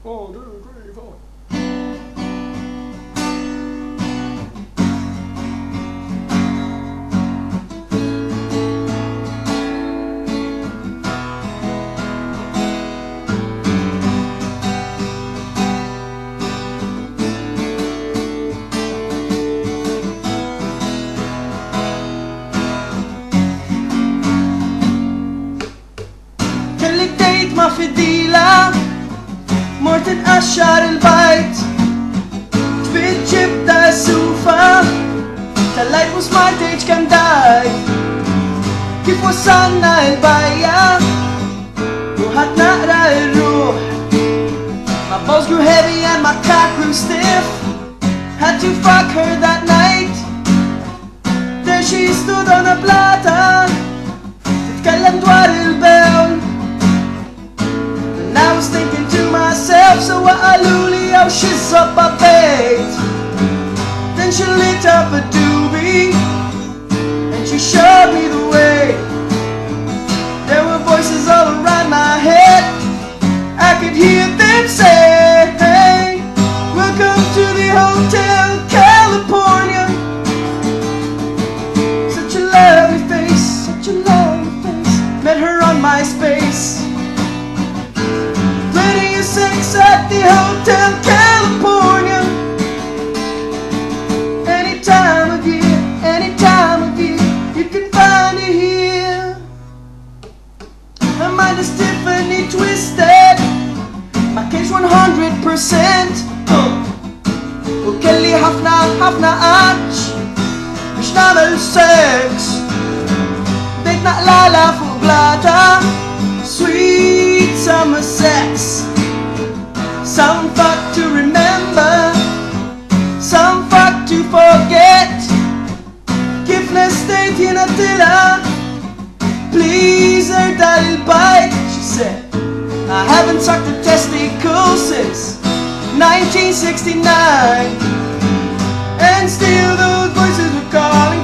1, 2, 3, 4. Kelli dejt ma fidila mort inqaxxar il-bajt tfittxib ta' sufa tal-lajt mus marteċ kem dajt kif wassalna il-bajja ruħat naqra il-ruħ my balls grew heavy and my cock grew stiff had to fuck her that night there she stood on a plata titkellem dwar il-bewl and I was thinking to myself so waqaluli yaw xizzob bejt then she lit up a doobie and she showed me the way there were voices all around my head I could hear them say hey, welcome to the Hotel California such a lovely face, such a lovely face met her on MySpace plenty of sex at the Hotel California any time of year you can find it here her mind is Tiffany twisted my case 100% u kelli ħafna qaċ biex nagħmel sex bdejt naqlala fuq blata sweet summer sex some fuck to remember some fuck to forget kif nestejt jiena tila please erdal il-bajt she said I haven't sucked a testicle since 1969 and still those voices were calling